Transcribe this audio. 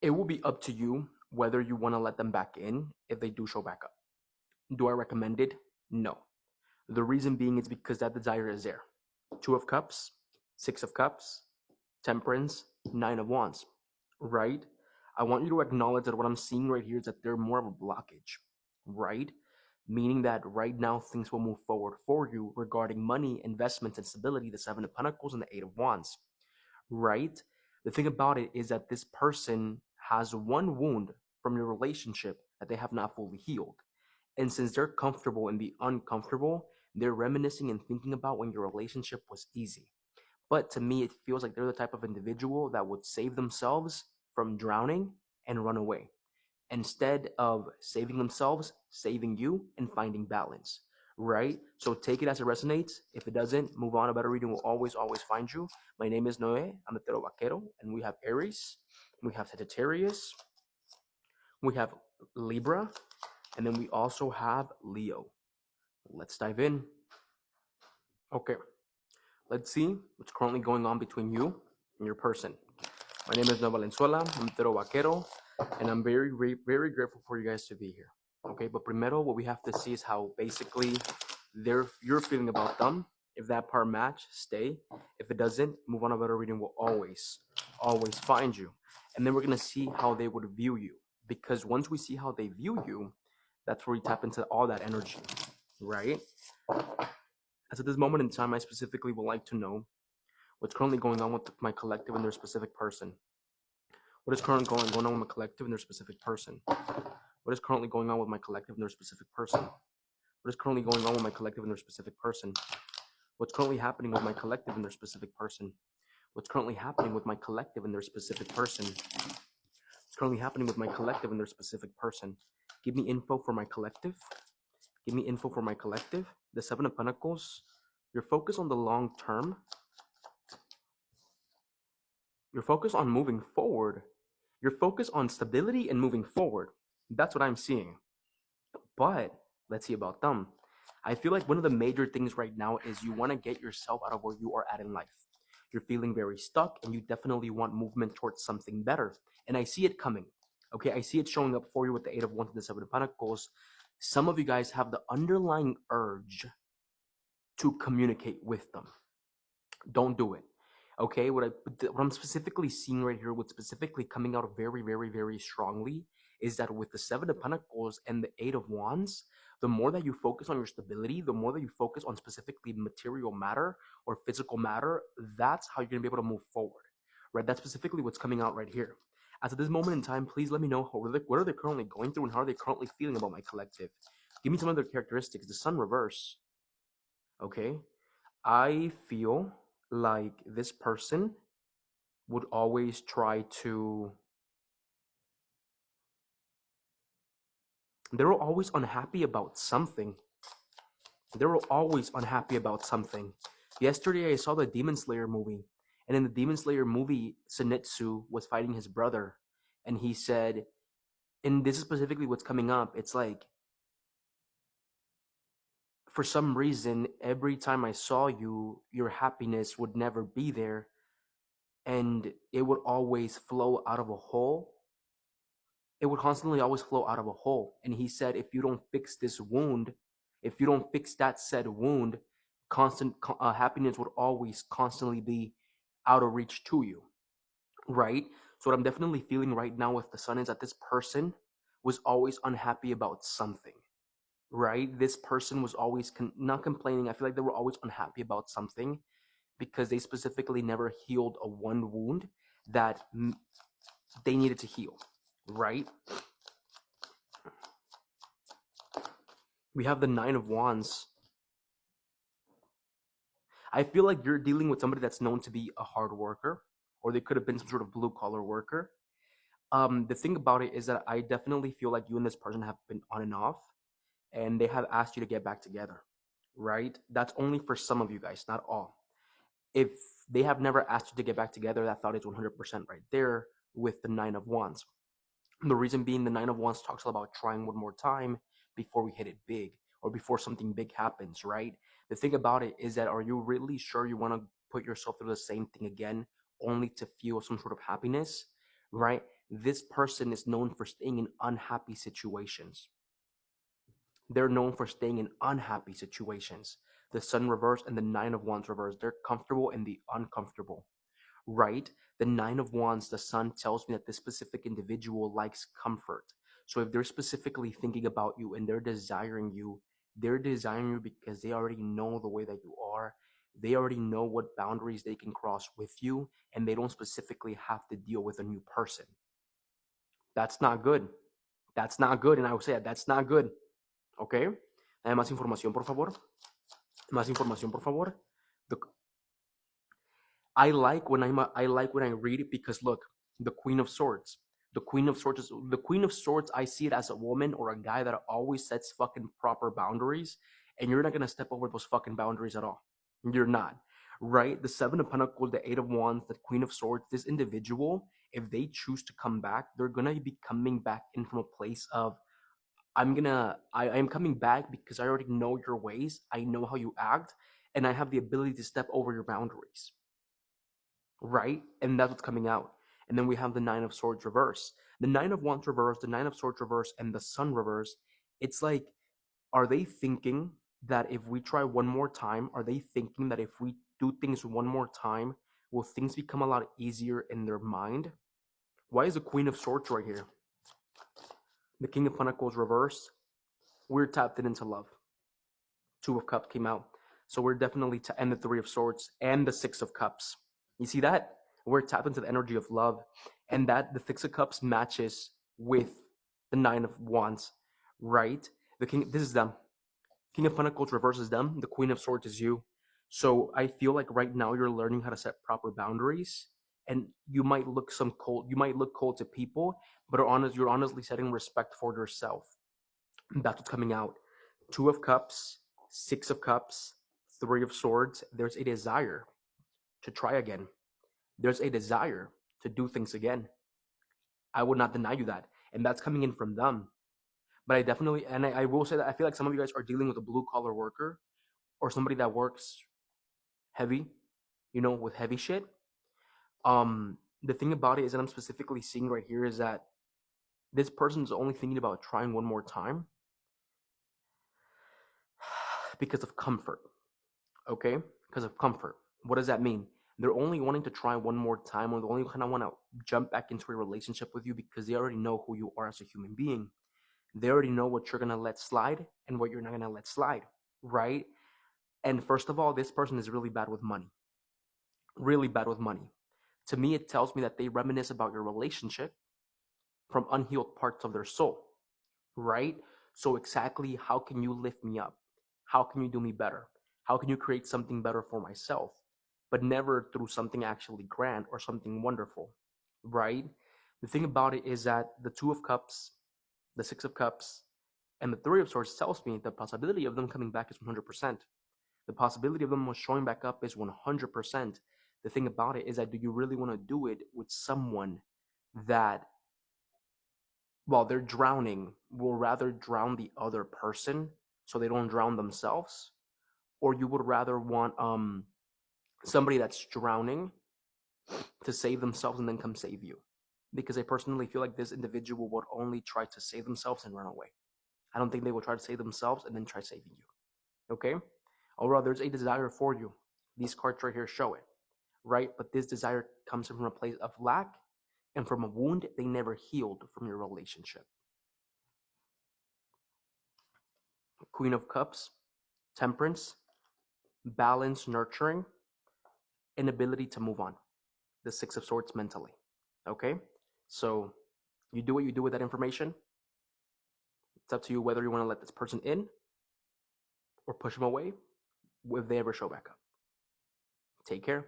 It will be up to you whether you want to let them back in if they do show back up. Do I recommend it? No. The reason being is because that desire is there. 2 of Cups, 6 of Cups, Temperance, 9 of Wands, right? I want you to acknowledge that what I'm seeing right here is that they're more of a blockage, right? Meaning that right now things will move forward for you regarding money, investments, and stability, the 7 of Pentacles and the 8 of Wands, right? The thing about it is that this person has one wound from your relationship that they have not fully healed. And since they're comfortable in the uncomfortable, they're reminiscing and thinking about when your relationship was easy. But to me, it feels like they're the type of individual that would save themselves from drowning and run away, instead of saving themselves, saving you, and finding balance, right? So take it as it resonates. If it doesn't, move on. A better reading will always, always find you. My name is Noe. I'm the Tarot Vaquero, and we have Aries, we have Sagittarius, we have Libra, and then we also have Leo. Let's dive in. Okay, let's see what's currently going on between you and your person. My name is Noe Valenzuela. I'm Tarot Vaquero, and I'm very, very, very grateful for you guys to be here. Okay, but primero, what we have to see is how basically you're feeling about them. If that part match, stay. If it doesn't, move on. A better reading will always, always find you. And then we're gonna see how they would view you. Because once we see how they view you, that's where we tap into all that energy, right? As at this moment in time, I specifically would like to know what's currently going on with my collective and their specific person. What is currently going on with my collective and their specific person? What is currently going on with my collective and their specific person? What is currently going on with my collective and their specific person? What's currently happening with my collective and their specific person? What's currently happening with my collective and their specific person? What's currently happening with my collective and their specific person? Give me info for my collective. Give me info for my collective. The 7 of Pentacles. You're focused on the long term. You're focused on moving forward. You're focused on stability and moving forward. That's what I'm seeing. But let's see about them. I feel like one of the major things right now is you want to get yourself out of where you are at in life. You're feeling very stuck and you definitely want movement towards something better. And I see it coming. Okay, I see it showing up for you with the 8 of Wands and the 7 of Pentacles. Some of you guys have the underlying urge to communicate with them. Don't do it. Okay, what I'm specifically seeing right here, what's specifically coming out very, very, very strongly is that with the 7 of Pentacles and the 8 of Wands, the more that you focus on your stability, the more that you focus on specifically material matter or physical matter, that's how you're going to be able to move forward, right? That's specifically what's coming out right here. As at this moment in time, please let me know what are they currently going through and how are they currently feeling about my collective. Give me some of their characteristics. The Sun reverse. Okay, I feel like this person would always try to... They were always unhappy about something. They were always unhappy about something. Yesterday, I saw the Demon Slayer movie. And in the Demon Slayer movie, Zenitsu was fighting his brother. And he said, and this is specifically what's coming up, it's like, for some reason, every time I saw you, your happiness would never be there. And it would always flow out of a hole. It would constantly always flow out of a hole. And he said, if you don't fix this wound, if you don't fix that said wound, happiness would always constantly be out of reach to you, right? So what I'm definitely feeling right now with the Sun is that this person was always unhappy about something, right? This person was always not complaining. I feel like they were always unhappy about something because they specifically never healed a one wound that they needed to heal, right? We have the 9 of Wands. I feel like you're dealing with somebody that's known to be a hard worker, or they could have been some sort of blue-collar worker. The thing about it is that I definitely feel like you and this person have been on and off, and they have asked you to get back together, right? That's only for some of you guys, not all. If they have never asked you to get back together, that thought is 100% right there with the 9 of Wands. The reason being the 9 of Wands talks about trying one more time before we hit it big or before something big happens, right? The thing about it is that, are you really sure you want to put yourself through the same thing again only to feel some sort of happiness, right? this person is known for staying in unhappy situations. They're known for staying in unhappy situations. The Sun reverse and the Nine of Wands reverse. They're comfortable in the uncomfortable, right? The Nine of Wands, the Sun tells me that this specific individual likes comfort. So if they're specifically thinking about you and they're desiring you because they already know the way that you are. They already know what boundaries they can cross with you, and they don't specifically have to deal with a new person. That's not good. That's not good. And I would say that's not good. Okay? Más información, por favor. Más información, por favor. I like when I read it because look, the Queen of Swords. The Queen of Swords, I see it as a woman or a guy that always sets fucking proper boundaries, and you're not gonna step over those fucking boundaries at all. You're not. Right? The Seven of Pentacles, the Eight of Wands, the Queen of Swords, this individual, if they choose to come back, they're gonna be coming back in from a place of I am coming back because I already know your ways, I know how you act, and I have the ability to step over your boundaries. Right? And that's what's coming out. And then we have the Nine of Swords reverse. The Nine of Wands reverse, the Nine of Swords reverse, and the Sun reverse. It's like, are they thinking that if we try one more time, are they thinking that if we do things one more time, will things become a lot easier in their mind? Why is the Queen of Swords right here? The King of Pentacles reverse. We're tapped into love. Two of Cups came out. So we're definitely, and the Three of Swords and the Six of Cups. You see that? We're tapped into the energy of love, and that the Six of Cups matches with the Nine of Wands, right? The King, this is them. King of Pentacles reverses them. The Queen of Swords is you. So I feel like right now you're learning how to set proper boundaries, and you might look cold. You might look cold to people, but you're honestly setting respect for yourself. And that's what's coming out. Two of Cups, Six of Cups, Three of Swords. There's a desire to try again. There's a desire to do things again. I would not deny you that. And that's coming in from them. But I definitely, and I will say that I feel like some of you guys are dealing with a blue collar worker or somebody that works heavy, with heavy shit. The thing about it is that I'm specifically seeing right here is that this person's only thinking about trying one more time because of comfort. Okay? Because of comfort. What does that mean? They're only wanting to try one more time, or they only kind of want to jump back into a relationship with you because they already know who you are as a human being. They already know what you're going to let slide and what you're not going to let slide, right? And first of all, this person is really bad with money. Really bad with money. To me, it tells me that they reminisce about your relationship from unhealed parts of their soul, right? So exactly how can you lift me up? How can you do me better? How can you create something better for myself? But never through something actually grand or something wonderful, right? The thing about it is that the Two of Cups, the Six of Cups, and the Three of Swords tells me the possibility of them coming back is 100%. The possibility of them showing back up is 100%. The thing about it is that do you really want to do it with someone that, while they're drowning, will rather drown the other person so they don't drown themselves? Or you would rather want somebody that's drowning to save themselves and then come save you? Because I personally feel like this individual would only try to save themselves and run away. I don't think they will try to save themselves and then try saving you. Okay? Or rather, there's a desire for you. These cards right here show it, right? But this desire comes from a place of lack and from a wound they never healed from your relationship. Queen of Cups, Temperance, balance, nurturing, inability to move on. The Six of Swords mentally. Okay? So you do what you do with that information. It's up to you whether you want to let this person in or push them away if they ever show back up. Take care.